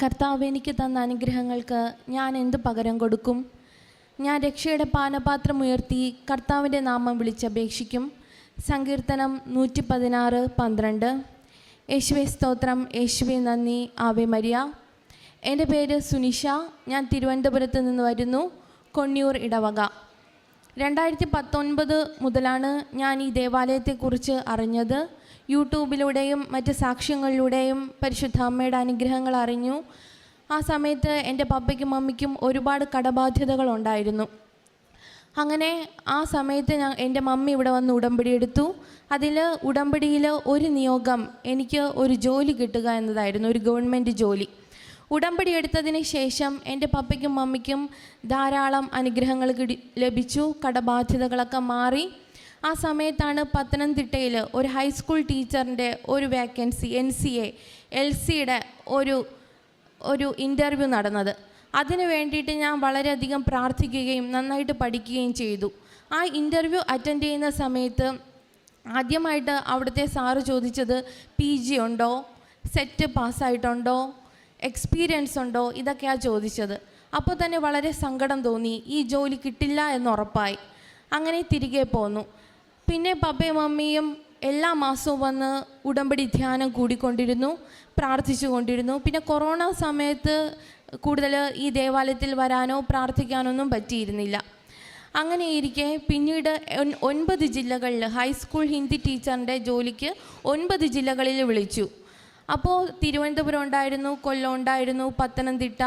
കർത്താവ് എനിക്ക് തന്ന അനുഗ്രഹങ്ങൾക്ക് ഞാൻ എന്ത് പകരം കൊടുക്കും? ഞാൻ രക്ഷയുടെ പാനപാത്രം ഉയർത്തി കർത്താവിൻ്റെ നാമം വിളിച്ചപേക്ഷിക്കും. സങ്കീർത്തനം 116:12. യേശുവേ സ്തോത്രം, യേശുവേ നന്ദി, ആവേ മരിയ. എൻ്റെ പേര് സുനിഷ. ഞാൻ തിരുവനന്തപുരത്ത് നിന്ന് വരുന്നു, കൊണ്ണിയൂർ ഇടവക. 2019 മുതലാണ് ഞാൻ ഈ ദേവാലയത്തെക്കുറിച്ച് അറിഞ്ഞത്. യൂട്യൂബിലൂടെയും മറ്റ് സാക്ഷ്യങ്ങളിലൂടെയും പരിശുദ്ധ അമ്മയുടെ അനുഗ്രഹങ്ങൾ അറിഞ്ഞു. ആ സമയത്ത് എൻ്റെ പപ്പയ്ക്കും മമ്മിക്കും ഒരുപാട് കടബാധ്യതകളുണ്ടായിരുന്നു. അങ്ങനെ ആ സമയത്ത് എൻ്റെ മമ്മി ഇവിടെ വന്ന് ഉടമ്പടി എടുത്തു. അതിൽ ഉടമ്പടിയിൽ ഒരു നിയോഗം എനിക്ക് ഒരു ജോലി കിട്ടുക എന്നതായിരുന്നു, ഒരു ഗവൺമെൻറ് ജോലി. ഉടമ്പടി എടുത്തതിന് ശേഷം എൻ്റെ പപ്പയ്ക്കും മമ്മിക്കും ധാരാളം അനുഗ്രഹങ്ങൾ ലഭിച്ചു. കടബാധ്യതകളൊക്കെ മാറി. ആ സമയത്താണ് പത്തനംതിട്ടയിൽ ഒരു ഹൈസ്കൂൾ ടീച്ചറിൻ്റെ ഒരു വേക്കൻസി, NCA LCയുടെ ഒരു ഇൻ്റർവ്യൂ നടന്നത്. അതിന് വേണ്ടിയിട്ട് ഞാൻ വളരെയധികം പ്രാർത്ഥിക്കുകയും നന്നായിട്ട് പഠിക്കുകയും ചെയ്തു. ആ ഇൻ്റർവ്യൂ അറ്റൻഡ് ചെയ്യുന്ന സമയത്ത് ആദ്യമായിട്ട് അവിടുത്തെ സാറ് ചോദിച്ചത് PG ഉണ്ടോ, സെറ്റ് പാസ്സായിട്ടുണ്ടോ, എക്സ്പീരിയൻസ് ഉണ്ടോ, ഇതൊക്കെയാണ് ചോദിച്ചത്. അപ്പോൾ തന്നെ വളരെ സങ്കടം തോന്നി. ഈ ജോലി കിട്ടില്ല എന്നുറപ്പായി. അങ്ങനെ തിരികെ പോന്നു. പിന്നെ പപ്പയും മമ്മിയും എല്ലാ മാസവും വന്ന് ഉടമ്പടി ധ്യാനം കൂടിക്കൊണ്ടിരുന്നു, പ്രാർത്ഥിച്ചു കൊണ്ടിരുന്നു. പിന്നെ കൊറോണ സമയത്ത് കൂടുതൽ ഈ ദേവാലയത്തിൽ വരാനോ പ്രാർത്ഥിക്കാനൊന്നും പറ്റിയിരുന്നില്ല. അങ്ങനെ ഇരിക്കെ പിന്നീട് 9 ജില്ലകളിൽ ഹൈസ്കൂൾ ഹിന്ദി ടീച്ചറിൻ്റെ ജോലിക്ക് 9 ജില്ലകളിൽ വിളിച്ചു. അപ്പോൾ തിരുവനന്തപുരം ഉണ്ടായിരുന്നു, കൊല്ലം ഉണ്ടായിരുന്നു, പത്തനംതിട്ട.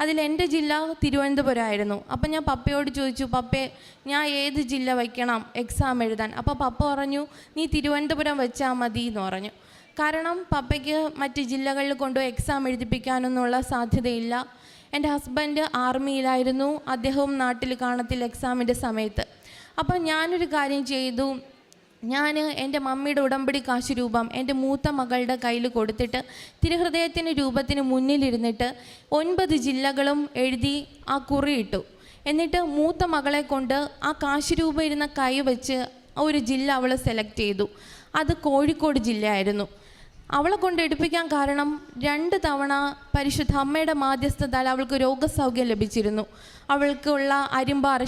അതിൽ എൻ്റെ ജില്ല തിരുവനന്തപുരമായിരുന്നു. അപ്പം ഞാൻ പപ്പയോട് ചോദിച്ചു, പപ്പേ ഞാൻ ഏത് ജില്ല വയ്ക്കണം എക്സാം എഴുതാൻ? അപ്പോൾ പപ്പ പറഞ്ഞു, നീ തിരുവനന്തപുരം വെച്ചാൽ മതി എന്ന് പറഞ്ഞു. കാരണം പപ്പയ്ക്ക് മറ്റ് ജില്ലകളിൽ കൊണ്ടുപോയി എക്സാം എഴുതിപ്പിക്കാനൊന്നുള്ള സാധ്യതയില്ല. എൻ്റെ ഹസ്ബൻഡ് ആർമിയിലായിരുന്നു, അദ്ദേഹവും നാട്ടിൽ കാണത്തില്ല എക്സാമിൻ്റെ സമയത്ത്. അപ്പം ഞാനൊരു കാര്യം ചെയ്തു. ഞാൻ എൻ്റെ മമ്മിയുടെ ഉടമ്പടി കാശ് രൂപം എൻ്റെ മൂത്ത മകളുടെ കയ്യിൽ കൊടുത്തിട്ട് തിരുഹൃദയത്തിൻ്റെ രൂപത്തിന് മുന്നിലിരുന്നിട്ട് 9 ജില്ലകളും എഴുതി ആ കുറിയിട്ടു. എന്നിട്ട് മൂത്ത മകളെ കൊണ്ട് ആ കാശ് രൂപം ഇരുന്ന കൈ വെച്ച് ഒരു ജില്ല അവൾ സെലക്ട് ചെയ്തു. അത് കോഴിക്കോട് ജില്ലയായിരുന്നു. അവളെ കൊണ്ട് എടുപ്പിക്കാൻ കാരണം 2 തവണ പരിശുദ്ധ അമ്മയുടെ മാധ്യസ്ഥതാൽ അവൾക്ക് രോഗസൗഖ്യം ലഭിച്ചിരുന്നു. അവൾക്കുള്ള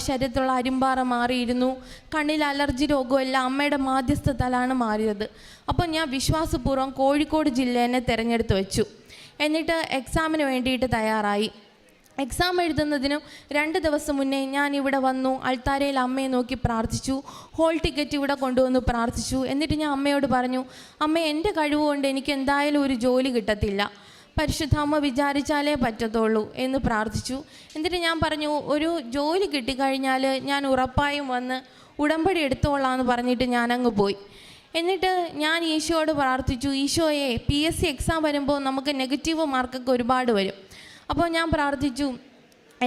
ശരീരത്തിലുള്ള അരിമ്പാറ മാറിയിരുന്നു. കണ്ണിൽ അലർജി രോഗമെല്ലാം അമ്മയുടെ മാധ്യസ്ഥതാലാണ് മാറിയത്. അപ്പോൾ ഞാൻ വിശ്വാസപൂർവ്വം കോഴിക്കോട് ജില്ലേനെ തിരഞ്ഞെടുത്ത് വെച്ചു. എന്നിട്ട് എക്സാമിന് വേണ്ടിയിട്ട് തയ്യാറായി. എക്സാം എഴുതുന്നതിനും 2 ദിവസം മുന്നേ ഞാൻ ഇവിടെ വന്നു, അൾത്താരയിൽ അമ്മയെ നോക്കി പ്രാർത്ഥിച്ചു. ഹോൾ ടിക്കറ്റ് ഇവിടെ കൊണ്ടുവന്ന് പ്രാർത്ഥിച്ചു. എന്നിട്ട് ഞാൻ അമ്മയോട് പറഞ്ഞു, അമ്മ എൻ്റെ കഴിവുകൊണ്ട് എനിക്ക് എന്തായാലും ഒരു ജോലി കിട്ടത്തില്ല, പരിശുദ്ധ അമ്മ വിചാരിച്ചാലേ പറ്റത്തുള്ളൂ എന്ന് പ്രാർത്ഥിച്ചു. എന്നിട്ട് ഞാൻ പറഞ്ഞു, ഒരു ജോലി കിട്ടിക്കഴിഞ്ഞാൽ ഞാൻ ഉറപ്പായും വന്ന് ഉടമ്പടി എടുത്തോളാമെന്ന് പറഞ്ഞിട്ട് ഞാനങ്ങ് പോയി. എന്നിട്ട് ഞാൻ ഈശോയോട് പ്രാർത്ഥിച്ചു, ഈശോയെ PSC എക്സാം വരുമ്പോൾ നമുക്ക് നെഗറ്റീവ് മാർക്കൊക്കെ ഒരുപാട് വരും. അപ്പോൾ ഞാൻ പ്രാർത്ഥിച്ചു,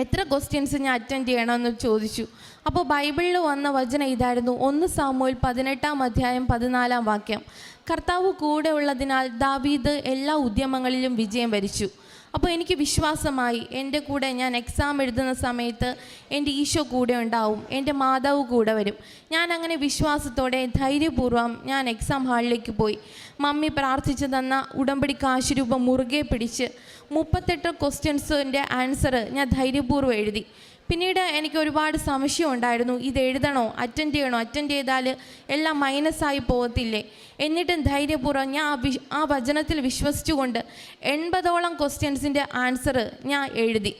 എത്ര ക്വസ്റ്റ്യൻസ് ഞാൻ അറ്റൻഡ് ചെയ്യണമെന്ന് ചോദിച്ചു. അപ്പോൾ ബൈബിളിൽ വന്ന വചനം ഇതായിരുന്നു, 1 സാമുവേൽ 18-ാം അധ്യായം 14-ാം വാക്യം. കർത്താവ് കൂടെ ഉള്ളതിനാൽ ദാവീദ് എല്ലാ ഉദ്യമങ്ങളിലും വിജയം വരിച്ചു. അപ്പോൾ എനിക്ക് വിശ്വാസമായി, എൻ്റെ കൂടെ ഞാൻ എക്സാം എഴുതുന്ന സമയത്ത് എൻ്റെ ഈശോ കൂടെ ഉണ്ടാവും, എൻ്റെ മാതാവ് കൂടെ വരും. ഞാൻ അങ്ങനെ വിശ്വാസത്തോടെ ധൈര്യപൂർവ്വം ഞാൻ എക്സാം ഹാളിലേക്ക് പോയി. മമ്മി പ്രാർത്ഥിച്ചു തന്ന ഉടമ്പടി കാശ് രൂപം മുറുകെ പിടിച്ച് 38 ക്വസ്റ്റ്യൻസിൻ്റെ ആൻസർ ഞാൻ ധൈര്യപൂർവ്വം എഴുതി. പിന്നീട് എനിക്ക് ഒരുപാട് സംശയം ഉണ്ടായിരുന്നു, ഇത് എഴുതണോ, അറ്റൻഡ് ചെയ്യണോ, അറ്റൻഡ് ചെയ്താൽ എല്ലാം മൈനസായി പോകത്തില്ലേ? എന്നിട്ടും ധൈര്യപൂർവ്വം ഞാൻ ആ വചനത്തിൽ വിശ്വസിച്ചുകൊണ്ട് 80ഓളം ക്വസ്റ്റ്യൻസിൻ്റെ ആൻസർ ഞാൻ എഴുതി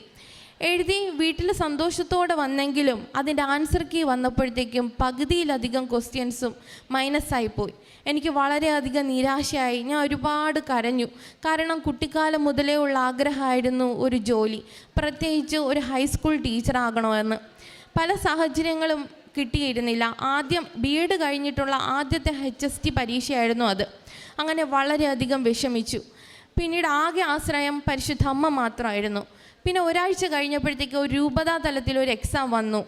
വീട്ടിൽ സന്തോഷത്തോടെ വന്നെങ്കിലും അതിൻ്റെ ആൻസർ കീ വന്നപ്പോഴത്തേക്കും പകുതിയിലധികം ക്വസ്റ്റ്യൻസും മൈനസായിപ്പോയി. എനിക്ക് വളരെയധികം നിരാശയായി. ഞാൻ ഒരുപാട് കരഞ്ഞു. കാരണം കുട്ടിക്കാലം മുതലേ ഉള്ള ആഗ്രഹമായിരുന്നു ഒരു ജോലി, പ്രത്യേകിച്ച് ഒരു ഹൈസ്കൂൾ ടീച്ചറാകണമെന്ന്. പല സാഹചര്യങ്ങളും കിട്ടിയിരുന്നില്ല. ആദ്യം BEd കഴിഞ്ഞിട്ടുള്ള ആദ്യത്തെ HST പരീക്ഷയായിരുന്നു അത്. അങ്ങനെ വളരെയധികം വിഷമിച്ചു. പിന്നീട് ആകെ ആശ്രയം പരിശുദ്ധ അമ്മ മാത്രമായിരുന്നു. പിന്നെ ഒരാഴ്ച കഴിഞ്ഞപ്പോഴത്തേക്ക് ഒരു രൂപതാ തലത്തിൽ ഒരു എക്സാം വന്നു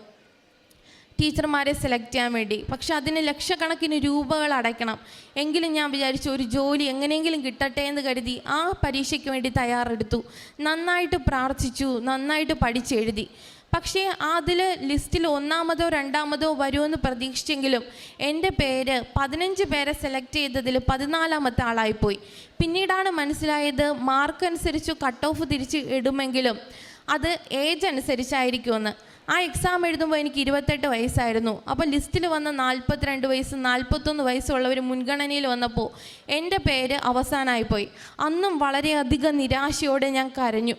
ടീച്ചർമാരെ സെലക്ട് ചെയ്യാൻ വേണ്ടി. പക്ഷെ അതിന് ലക്ഷക്കണക്കിന് രൂപകൾ അടയ്ക്കണം. എങ്കിലും ഞാൻ വിചാരിച്ചു ഒരു ജോലി എങ്ങനെയെങ്കിലും കിട്ടട്ടെ എന്ന് കരുതി ആ പരീക്ഷയ്ക്ക് വേണ്ടി തയ്യാറെടുത്തു. നന്നായിട്ട് പ്രാർത്ഥിച്ചു, നന്നായിട്ട് പഠിച്ചെഴുതി. പക്ഷേ അതിൽ ലിസ്റ്റിൽ ഒന്നാമതോ രണ്ടാമതോ വരുമെന്ന് പ്രതീക്ഷിച്ചെങ്കിലും എൻ്റെ പേര് 15 പേരെ സെലക്ട് ചെയ്തതിൽ 14ാമത്തെ ആളായിപ്പോയി. പിന്നീടാണ് മനസ്സിലായത് മാർക്ക് അനുസരിച്ച് കട്ട് ഓഫ് തിരിച്ച് ഇടുമെങ്കിലും അത് ഏജ് അനുസരിച്ചായിരിക്കുമെന്ന്. ആ എക്സാം എഴുതുമ്പോൾ എനിക്ക് 28 വയസ്സായിരുന്നു. അപ്പോൾ ലിസ്റ്റിൽ വന്ന 42 വയസ്സ് 41 വയസ്സുള്ളവർ മുൻഗണനയിൽ വന്നപ്പോൾ എൻ്റെ പേര് അവസാനമായിപ്പോയി. അന്നും വളരെയധികം നിരാശയോടെ ഞാൻ കരഞ്ഞു.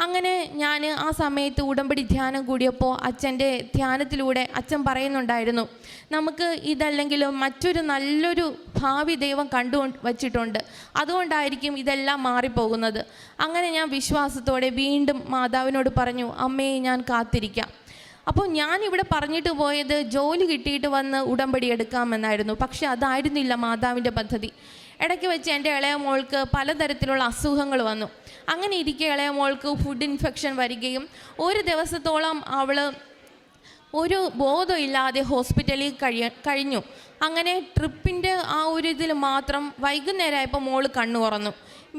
അങ്ങനെ ഞാൻ ആ സമയത്ത് ഉടമ്പടി ധ്യാനം കൂടിയപ്പോൾ അച്ഛൻ്റെ ധ്യാനത്തിലൂടെ അച്ഛൻ പറയുന്നുണ്ടായിരുന്നു, നമുക്ക് ഇതല്ലെങ്കിലും മറ്റൊരു നല്ലൊരു ഭാവി ദൈവം കണ്ടു വച്ചിട്ടുണ്ട്, അതുകൊണ്ടായിരിക്കും ഇതെല്ലാം മാറിപ്പോകുന്നത്. അങ്ങനെ ഞാൻ വിശ്വാസത്തോടെ വീണ്ടും മാതാവിനോട് പറഞ്ഞു, അമ്മേ ഞാൻ കാത്തിരിക്കാം. അപ്പോൾ ഞാനിവിടെ പറഞ്ഞിട്ട് പോയത് ജോലി കിട്ടിയിട്ട് വന്ന് ഉടമ്പടി എടുക്കാമെന്നായിരുന്നു. പക്ഷെ അതായിരുന്നില്ല മാതാവിൻ്റെ പദ്ധതി. ഇടയ്ക്ക് വെച്ച് എൻ്റെ ഇളയ മോൾക്ക് പലതരത്തിലുള്ള അസുഖങ്ങൾ വന്നു. അങ്ങനെ ഇരിക്കെ ഇളയ മോൾക്ക് ഫുഡ് ഇൻഫെക്ഷൻ വരികയും ഒരു ദിവസത്തോളം അവൾ ഒരു ബോധമില്ലാതെ ഹോസ്പിറ്റലിൽ കഴിഞ്ഞു. അങ്ങനെ ട്രിപ്പിൻ്റെ ആ ഒരു ഇതിൽ മാത്രം വൈകുന്നേരമായപ്പോൾ മോൾ കണ്ണു തുറന്നു.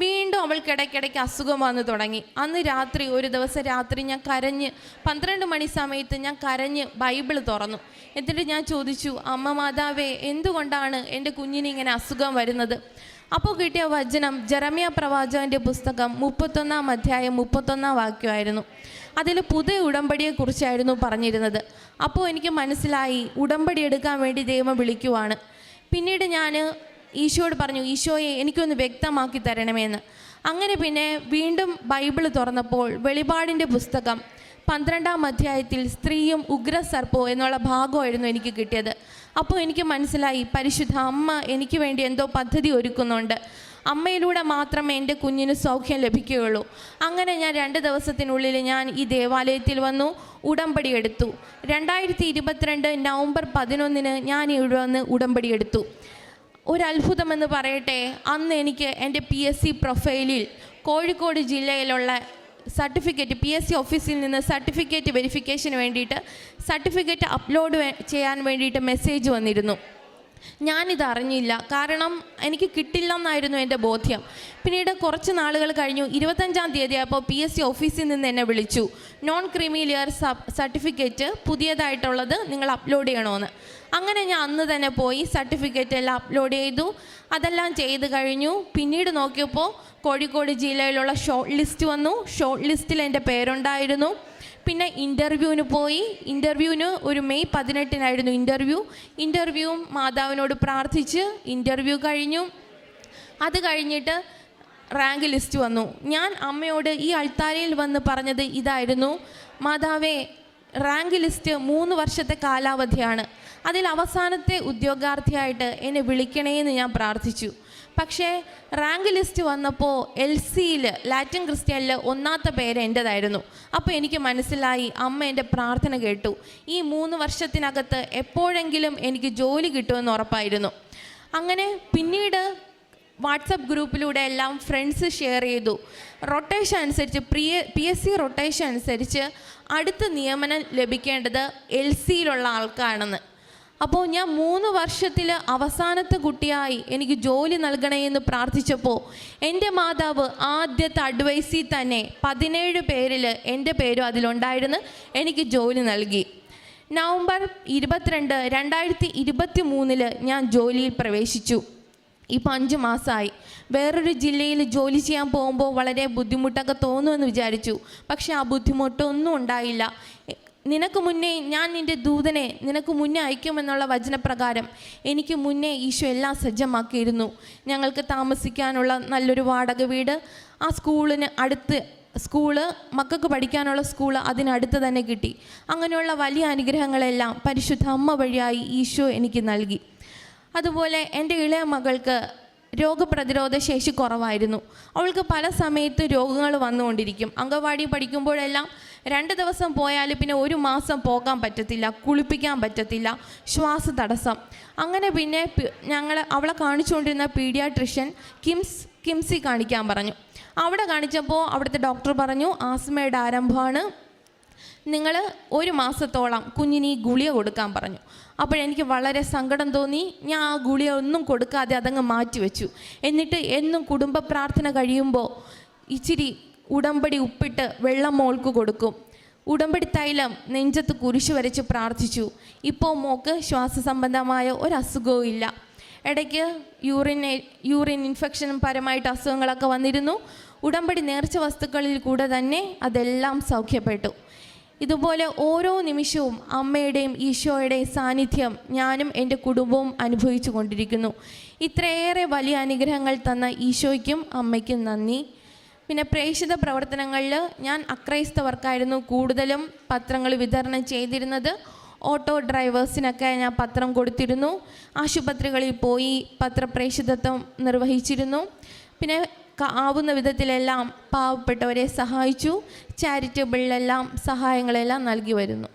വീണ്ടും അവൾക്ക് ഇടയ്ക്കിടയ്ക്ക് അസുഖം വന്നു തുടങ്ങി. അന്ന് രാത്രി, ഒരു ദിവസം രാത്രി ഞാൻ കരഞ്ഞ് 12 മണി സമയത്ത് ഞാൻ കരഞ്ഞ് ബൈബിൾ തുറന്നു. എന്നിട്ട് ഞാൻ ചോദിച്ചു, അമ്മ മാതാവേ, എന്തുകൊണ്ടാണ് എൻ്റെ കുഞ്ഞിന് ഇങ്ങനെ അസുഖം വരുന്നത്? അപ്പോൾ കിട്ടിയ വചനം ജെറമ്യ പ്രവാചകൻ്റെ പുസ്തകം 31-ാം അധ്യായം 31-ാം വാക്യമായിരുന്നു. അതിൽ പുതിയ ഉടമ്പടിയെക്കുറിച്ചായിരുന്നു പറഞ്ഞിരുന്നത്. അപ്പോൾ എനിക്ക് മനസ്സിലായി ഉടമ്പടി എടുക്കാൻ വേണ്ടി ദൈവം വിളിക്കുവാണ്. പിന്നീട് ഞാൻ ഈശോയോട് പറഞ്ഞു, ഈശോയെ എനിക്കൊന്ന് വ്യക്തമാക്കി തരണമേന്ന്. അങ്ങനെ പിന്നെ വീണ്ടും ബൈബിൾ തുറന്നപ്പോൾ വെളിപാടിൻ്റെ പുസ്തകം 12-ാം അധ്യായത്തിൽ സ്ത്രീയും ഉഗ്രസർപ്പവും എന്നുള്ള ഭാഗമായിരുന്നു എനിക്ക് കിട്ടിയത്. അപ്പോൾ എനിക്ക് മനസ്സിലായി പരിശുദ്ധ അമ്മ എനിക്ക് വേണ്ടി എന്തോ പദ്ധതി ഒരുക്കുന്നുണ്ട്. അമ്മയിലൂടെ മാത്രമേ എൻ്റെ കുഞ്ഞിന് സൗഖ്യം ലഭിക്കുകയുള്ളൂ. അങ്ങനെ ഞാൻ 2 ദിവസത്തിനുള്ളിൽ ഞാൻ ഈ ദേവാലയത്തിൽ വന്നു, ഉടമ്പടി എടുത്തു. 2022 നവംബർ 11 ഞാൻ ഇവിടെ വന്ന് ഉടമ്പടി എടുത്തു. ഒരത്ഭുതമെന്ന് പറയട്ടെ, അന്ന് എനിക്ക് എൻ്റെ PSC പ്രൊഫൈലിൽ കോഴിക്കോട് ജില്ലയിലുള്ള സർട്ടിഫിക്കറ്റ്, PSC ഓഫീസിൽ നിന്ന് സർട്ടിഫിക്കറ്റ് വെരിഫിക്കേഷന് വേണ്ടിയിട്ട് സർട്ടിഫിക്കറ്റ് അപ്ലോഡ് ചെയ്യാൻ വേണ്ടിയിട്ട് മെസ്സേജ് വന്നിരുന്നു. ഞാനിതറിഞ്ഞില്ല, കാരണം എനിക്ക് കിട്ടില്ലെന്നായിരുന്നു എൻ്റെ ബോധ്യം. പിന്നീട് കുറച്ച് നാളുകൾ കഴിഞ്ഞു. 25-ാം തീയതി അപ്പോൾ PSC ഓഫീസിൽ നിന്ന് എന്നെ വിളിച്ചു, നോൺ ക്രീമി ലെയർ സർട്ടിഫിക്കറ്റ് പുതിയതായിട്ടുള്ളത് നിങ്ങൾ അപ്ലോഡ് ചെയ്യണമെന്ന്. അങ്ങനെ ഞാൻ അന്ന് തന്നെ പോയി സർട്ടിഫിക്കറ്റ് എല്ലാം അപ്ലോഡ് ചെയ്തു. അതെല്ലാം ചെയ്ത് കഴിഞ്ഞു. പിന്നീട് നോക്കിയപ്പോൾ കോഴിക്കോട് ജില്ലയിലുള്ള ഷോർട്ട് ലിസ്റ്റ് വന്നു. ഷോർട്ട് ലിസ്റ്റിൽ എൻ്റെ പേരുണ്ടായിരുന്നു. പിന്നെ ഇൻ്റർവ്യൂവിന് പോയി. ഇൻ്റർവ്യൂവിന് ഒരു മെയ് 18-നായിരുന്നു ഇൻ്റർവ്യൂവും മാതാവിനോട് പ്രാർത്ഥിച്ച് ഇൻ്റർവ്യൂ കഴിഞ്ഞു. അത് കഴിഞ്ഞിട്ട് റാങ്ക് ലിസ്റ്റ് വന്നു. ഞാൻ അമ്മയോട് ഈ അൾത്താരയിൽ വന്ന് പറഞ്ഞത് ഇതായിരുന്നു, മാതാവേ, റാങ്ക് ലിസ്റ്റ് 3 വർഷത്തെ കാലാവധിയാണ്, അതിൽ അവസാനത്തെ ഉദ്യോഗാർത്ഥിയായിട്ട് എന്നെ വിളിക്കണേന്ന് ഞാൻ പ്രാർത്ഥിച്ചു. പക്ഷേ റാങ്ക് ലിസ്റ്റ് വന്നപ്പോൾ LCയിൽ ലാറ്റിൻ ക്രിസ്ത്യനിൽ 1ാമത്തെ പേര് എൻ്റേതായിരുന്നു. അപ്പോൾ എനിക്ക് മനസ്സിലായി അമ്മ എൻ്റെ പ്രാർത്ഥന കേട്ടു. ഈ 3 വർഷത്തിനകത്ത് എപ്പോഴെങ്കിലും എനിക്ക് ജോലി കിട്ടുമെന്ന് ഉറപ്പായിരുന്നു. അങ്ങനെ പിന്നീട് വാട്സപ്പ് ഗ്രൂപ്പിലൂടെ എല്ലാം ഫ്രണ്ട്സ് ഷെയർ ചെയ്തു. റൊട്ടേഷൻ അനുസരിച്ച് PSC റൊട്ടേഷൻ അനുസരിച്ച് അടുത്ത നിയമനം ലഭിക്കേണ്ടത് LCയിലുള്ള ആൾക്കാണെന്ന്. അപ്പോൾ ഞാൻ 3 വർഷത്തിൽ അവസാനത്തെ കുട്ടിയായി എനിക്ക് ജോലി നൽകണേ എന്ന് പ്രാർത്ഥിച്ചപ്പോൾ എൻ്റെ മാതാവ് ആദ്യത്തെ അഡ്വൈസിൽ തന്നെ 17 പേരിൽ എൻ്റെ പേരും അതിലുണ്ടായിരുന്നു. എനിക്ക് ജോലി നൽകി. നവംബർ 22, 2023 ഞാൻ ജോലിയിൽ പ്രവേശിച്ചു. ഇപ്പോൾ 5 മാസമായി. വേറൊരു ജില്ലയിൽ ജോലി ചെയ്യാൻ പോകുമ്പോൾ വളരെ ബുദ്ധിമുട്ടൊക്കെ തോന്നുമെന്ന് വിചാരിച്ചു. പക്ഷെ ആ ബുദ്ധിമുട്ടൊന്നും ഉണ്ടായില്ല. നിനക്ക് മുന്നേ ഞാൻ നിൻ്റെ ദൂതനെ നിനക്ക് മുന്നേ അയക്കുമെന്നുള്ള വചനപ്രകാരം എനിക്ക് മുന്നേ ഈശോ എല്ലാം സജ്ജമാക്കിയിരുന്നു. ഞങ്ങൾക്ക് താമസിക്കാനുള്ള നല്ലൊരു വാടക വീട്, ആ സ്കൂളിന് അടുത്ത് മക്കൾക്ക് പഠിക്കാനുള്ള സ്കൂൾ അതിനടുത്ത് തന്നെ കിട്ടി. അങ്ങനെയുള്ള വലിയ അനുഗ്രഹങ്ങളെല്ലാം പരിശുദ്ധ അമ്മ വഴിയായി ഈശോ എനിക്ക് നൽകി. അതുപോലെ എൻ്റെ ഇളയ മകൾക്ക് രോഗപ്രതിരോധ ശേഷി കുറവായിരുന്നു. അവൾക്ക് പല സമയത്ത് രോഗങ്ങൾ വന്നുകൊണ്ടിരിക്കും. അംഗൻവാടി പഠിക്കുമ്പോഴെല്ലാം 2 ദിവസം പോയാൽ പിന്നെ 1 മാസം പോകാൻ പറ്റത്തില്ല, കുളിപ്പിക്കാൻ പറ്റത്തില്ല, ശ്വാസ തടസ്സം. അങ്ങനെ പിന്നെ അവളെ കാണിച്ചുകൊണ്ടിരുന്ന പീഡിയാട്രിഷ്യൻ കിംസി കാണിക്കാൻ പറഞ്ഞു. അവിടെ കാണിച്ചപ്പോൾ അവിടുത്തെ ഡോക്ടർ പറഞ്ഞു, ആസ്മയുടെ ആരംഭമാണ്, നിങ്ങൾ 1 മാസത്തോളം കുഞ്ഞിന് ഈ ഗുളിക കൊടുക്കാൻ പറഞ്ഞു. അപ്പോഴെനിക്ക് വളരെ സങ്കടം തോന്നി. ഞാൻ ആ ഗുളിക ഒന്നും കൊടുക്കാതെ അതങ്ങ് മാറ്റിവെച്ചു. എന്നിട്ട് എന്നും കുടുംബ പ്രാർത്ഥന കഴിയുമ്പോൾ ഇച്ചിരി ഉടമ്പടി ഉപ്പിട്ട് വെള്ളം മോൾക്ക് കൊടുക്കും. ഉടമ്പടി തൈലം നെഞ്ചത്ത് കുരിശ് വരച്ച് പ്രാർത്ഥിച്ചു. ഇപ്പോൾ മോക്ക് ശ്വാസസംബന്ധമായ ഒരസുഖവും ഇല്ല. ഇടയ്ക്ക് യൂറിൻ ഇൻഫെക്ഷനും പരമായിട്ട് അസുഖങ്ങളൊക്കെ വന്നിരുന്നു. ഉടമ്പടി നേർച്ച വസ്തുക്കളിൽ കൂടെ തന്നെ അതെല്ലാം സൗഖ്യപ്പെട്ടു. ഇതുപോലെ ഓരോ നിമിഷവും അമ്മയുടെയും ഈശോയുടെയും സാന്നിധ്യം ഞാനും എൻ്റെ കുടുംബവും അനുഭവിച്ചു കൊണ്ടിരിക്കുന്നു. ഇത്രയേറെ വലിയ അനുഗ്രഹങ്ങൾ തന്ന ഈശോയ്ക്കും അമ്മയ്ക്കും നന്ദി. പിന്നെ പ്രേക്ഷിത പ്രവർത്തനങ്ങളിൽ ഞാൻ അക്രൈസ്തവർക്കായിരുന്നു കൂടുതലും പത്രങ്ങൾ വിതരണം ചെയ്തിരുന്നത്. ഓട്ടോ ഡ്രൈവേഴ്സിനൊക്കെ ഞാൻ പത്രം കൊടുത്തിരുന്നു. ആശുപത്രികളിൽ പോയി പത്രപ്രേക്ഷിതത്വം നിർവഹിച്ചിരുന്നു. പിന്നെ ആവുന്ന വിധത്തിലെല്ലാം പാവപ്പെട്ടവരെ സഹായിച്ചു. ചാരിറ്റബിളിലെല്ലാം സഹായങ്ങളെല്ലാം നൽകി വരുന്നു.